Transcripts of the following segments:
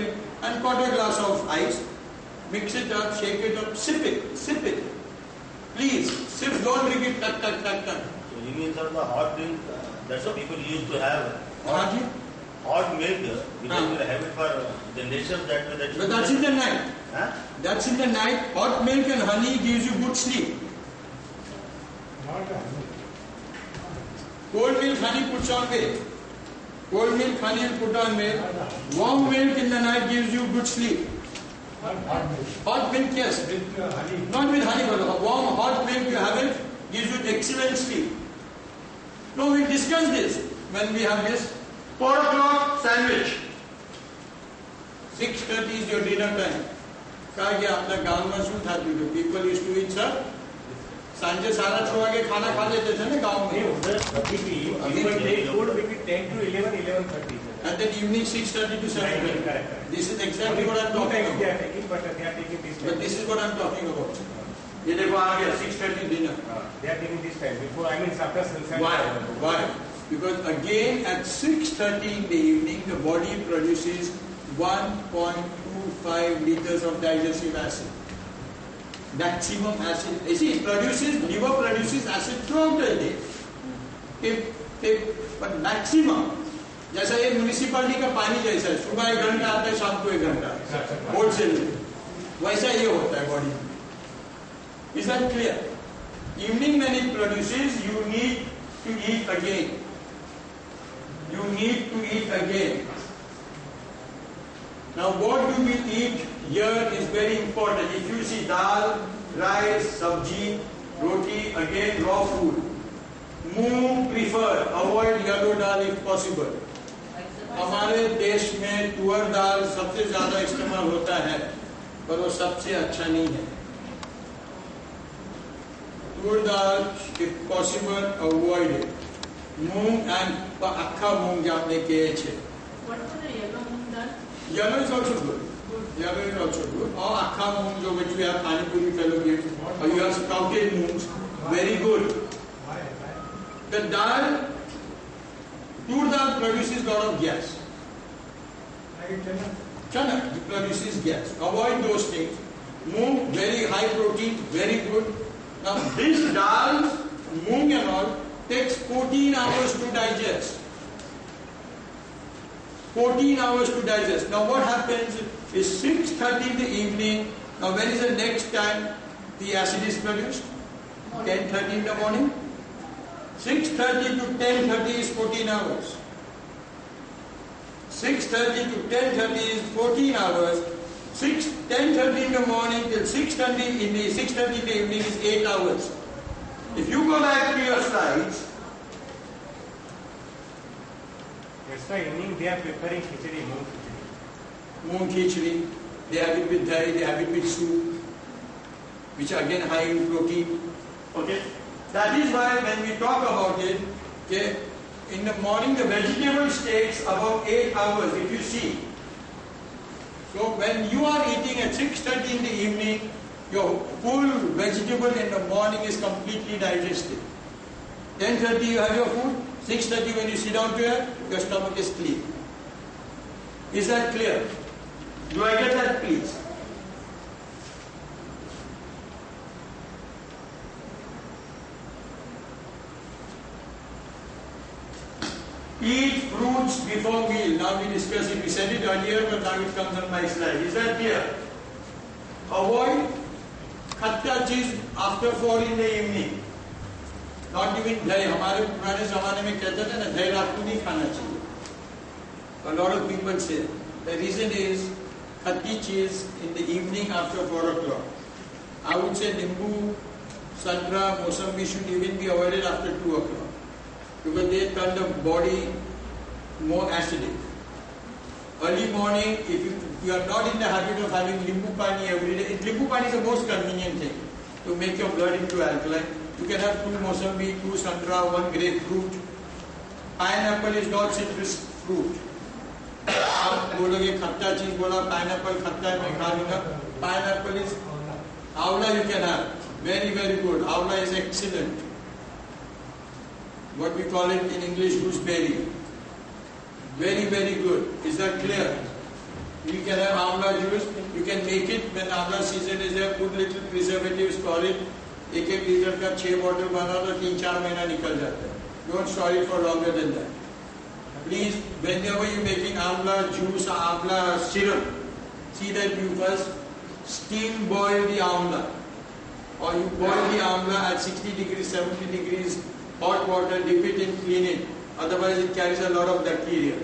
milk and quarter glass of ice. Mix it up, shake it up, sip it, sip it. Please, sip, don't drink it, tuck. So you mean sir, the hot drink, that's what people used to have. Hot milk, we have it for generations that. But that's in the night. Huh? That's in the night. Hot milk and honey gives you good sleep. Cold milk, honey puts on weight. Cold milk, honey will put on weight. Warm milk in the night gives you good sleep. Hot milk, yes. Not with honey, but warm hot milk you have it, gives you excellent sleep. No, we discuss this when we have this. 4 o'clock sandwich. 6:30 is your dinner time. कहा कि अपना गांव में शू था तो people used to eat sir. सांझे 6:30 वागे खाना खा लेते थे ना गांव में. अभी take food between 10 to 11, 11:30. And then evening 6:30 to 7:30. Correct. This is exactly what I'm talking about. They are taking, but they are taking this time. But this is what I'm talking about. ये देखो आ गया 6:30 dinner. They are taking this time before. I mean, after sunset. Why? Because again at 6:30 in the evening the body produces 1.25 liters of digestive acid. Maximum acid. You see, liver produces acid throughout the day. But maximum. जैसा ये municipality का पानी जैसा है, सुबह 1 घंटा आता है, शाम को 1 घंटा होलसेल में, वैसा ये होता है बॉडी में. Is that clear? Evening when it produces, you need to eat again. You need to eat again. Now what do we eat here is very important. If you see dal, rice, sabji, roti, again raw food. Moong preferred. Avoid yellow dal if possible. हमारे देश में तुअर दाल सबसे ज्यादा इस्तेमाल होता है, पर वो सबसे अच्छा नहीं है. तुअर दाल if possible avoid it. Moong and अक्खा मूंग जो आपने किए छे. What for the yellow moong dal? Yellow is also good. Yellow is also good. और अक्खा मूंग जो which we have pani puri fellow gives, or you have sprouted moongs, very good. The dal, tur dal produces lot of gas. Chana produces gas. Avoid those things. Moong, very high protein, very good. Now this dal, moong and all, takes 14 hours to digest. 14 hours to digest. Now what happens is 6:30 in the evening. Now when is the next time the acid is produced? 10:30 in the morning. 6:30 to 10:30 is 14 hours. 6:30 to 10:30 is 14 hours. 10:30 in the morning till 6:30 in the evening is 8 hours. If you go back to your slides, That's why evening they are preparing khichdi, moong khichdi. They have it with dahi, they have it with soup, which are again high in protein. Okay, that is why when we talk about it, okay, in the morning the vegetables takes about 8 hours. If you see, so when you are eating at 6:30 in the evening, your full vegetable in the morning is completely digested. 10:30 you have your food. 6:30 when you sit down to it, your stomach is clean. Is that clear? Do I get that, please? Eat fruits before meal. Now we discuss it. We said it earlier, but now it comes on my slide. Is that clear? Avoid खट्टा चीज after 4 in the evening. Not even दही. हमारे पुराने जमाने में कहते थे ना, दही रात को नहीं खाना चाहिए. A lot of people say the reason is खट्टी चीज in the evening after 4 o'clock. I would say nimbu, santra, mosambi should even be avoided after 2 o'clock. Because they turn the body more acidic. Early morning, if you are not in the habit of having limbu pani every day, limbu pani is the most convenient thing to make your blood into alkaline. You can have 2 mosambi, 2 santra, 1 grapefruit. Pineapple is not citrus fruit. आप बोलोगे खट्टा चीज बोला, pineapple खट्टा है मैं खा लूँगा. Pineapple is आंवला you can have. Very very good. आंवला is excellent. What we call it in English, gooseberry. Very, very good. Is that clear? You can have amla juice. You can make it when amla season is there. Put little preservatives, store it. एक litre का 6 bottle बना तो 3-4 महीना निकल जाता है. Don't store it for longer than that. Please, whenever you're making amla juice or amla syrup, see that you first steam boil the amla, or you boil the amla at 60 degrees, 70 degrees, hot water, dip it in, clean it. Otherwise, it carries a lot of bacteria.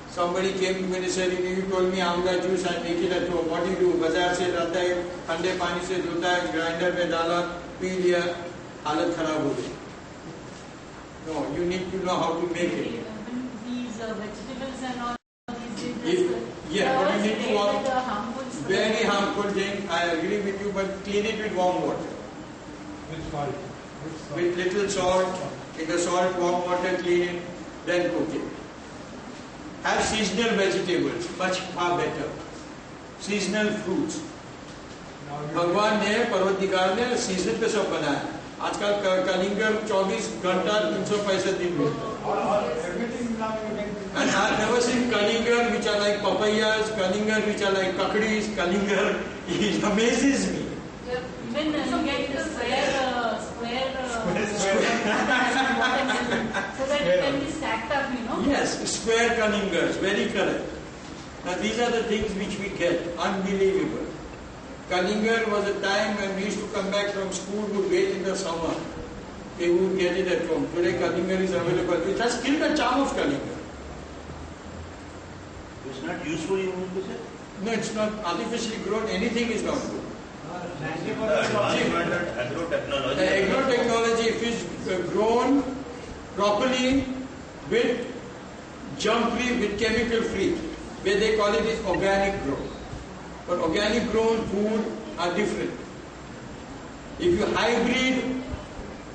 Somebody came to me and said, you told me amla juice, I make it at home. What do you do? बाजार से लाता है, ठंडे पानी से धोता है, grinder में डाला, पी लिया, हालत खराब हो गई. No, you need to know how to make it. These vegetables and all these Yeah, but you need to with the harmful stuff. very harmful thing. I agree with you, but clean it with warm water. With salt. With little salt, in the salt, warm water, clean it, then cook it. Have seasonal vegetables, much far better. Seasonal fruits. भगवान ने पर्वतिकार ने season पे सब बनाया. आजकल कलिंगर 24 घंटा 365 दिन मिलता है. And I've never seen kalinger which are like papayas, kalinger which are like kakadis, kalinger. It amazes me. Even you get the square so that it can be stacked up, you know. Yes, square kalingers, very correct. Now these are the things which we get, unbelievable. Kalinger was a time when we used to come back from school, would wait in the summer. They would get it at home. Today kalinger is available. It has killed the charm of kalinger. It's not useful, you want to say? No, it's not artificially grown. Anything is not good. Advancement and agrotechnology. The agrotechnology, if it's grown properly with germ-free, with chemical-free, where they call it is organic growth. But organic grown food are different. If you hybrid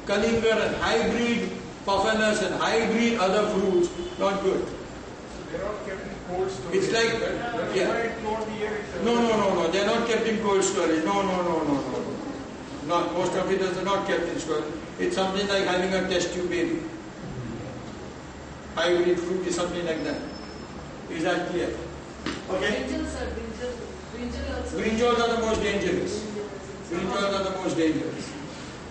kalinger and hybrid puffernuts and hybrid other fruits, not good. They're all kept in cold storage. It's like, yeah. No, they're not kept in cold storage. No. Not, most of it is not kept in storage. It's something like having a test tube baby. Hybrid fruit is something like that. Is that clear? Okay? Brinjals are the most dangerous. Brinjals are the most dangerous.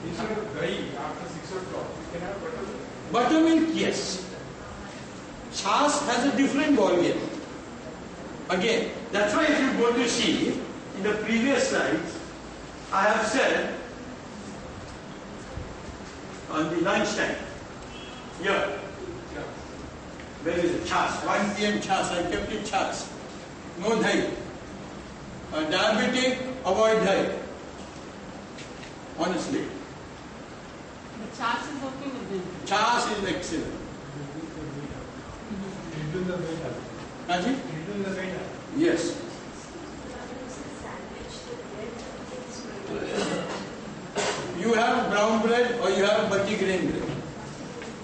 Instead of ghee after 6 o'clock, you can have buttermilk. Buttermilk, yes. Chas has a different ballgame. Again, that's why if you go to see, in the previous slides, I have said, on the lunchtime, here, where is it? Chas, 1 p.m. Chas, I kept it Chas. No dahi. Diabetic, avoid dahi. Honestly. The charge is okay with them. Chas is excellent. Haji? Yes. You have brown bread or you have multi-grain bread.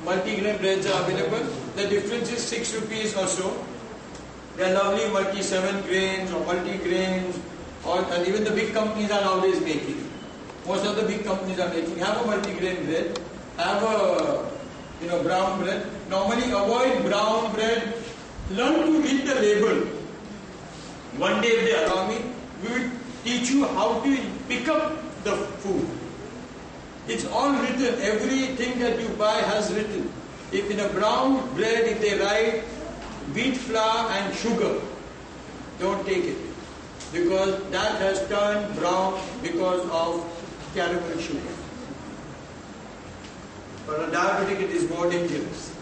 Multi-grain breads are available. The difference is 6 rupees or so. They are lovely multi-7 grains or multi-grains, and even the big companies are nowadays making. Most of the big companies are making. Have a multi-grain bread. Have a brown bread. Normally avoid brown bread. Learn to read the label. One day if they allow me, we will teach you how to pick up the food. It's all written. Everything that you buy has written. If in a brown bread, if they write wheat flour and sugar, don't take it. Because that has turned brown because of caramel sugar. For a diabetic, it is more dangerous.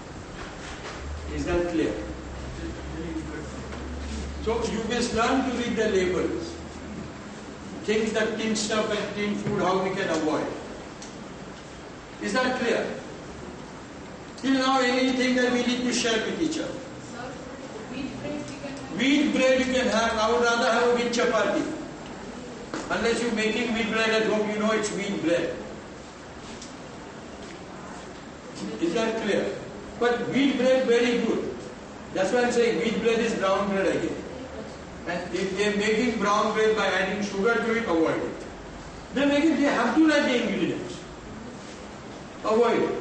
Is that clear? So you must learn to read the labels. Things that tin stuff and tin food, how we can avoid. Is that clear? Till now, anything that we need to share with each other. Sir, wheat bread you can have. Wheat bread you can have. I would rather have a wheat chapati. Unless you're making wheat bread at home, you know it's wheat bread. Is that clear? But wheat bread very good. That's why I'm saying wheat bread is brown bread again. And if they're making brown bread by adding sugar to it, avoid it. They have to write the ingredients. Avoid it.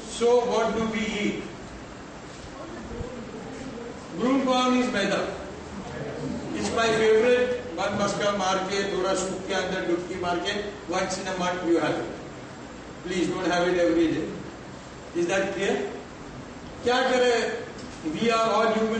So what do we eat? Broom one is maida. It's my favorite. One maska मार के थोड़ा soup के अंदर डुबकी मार के once in a month you have it. Please don't have it every day. Is that clear? क्या करे? We are all human.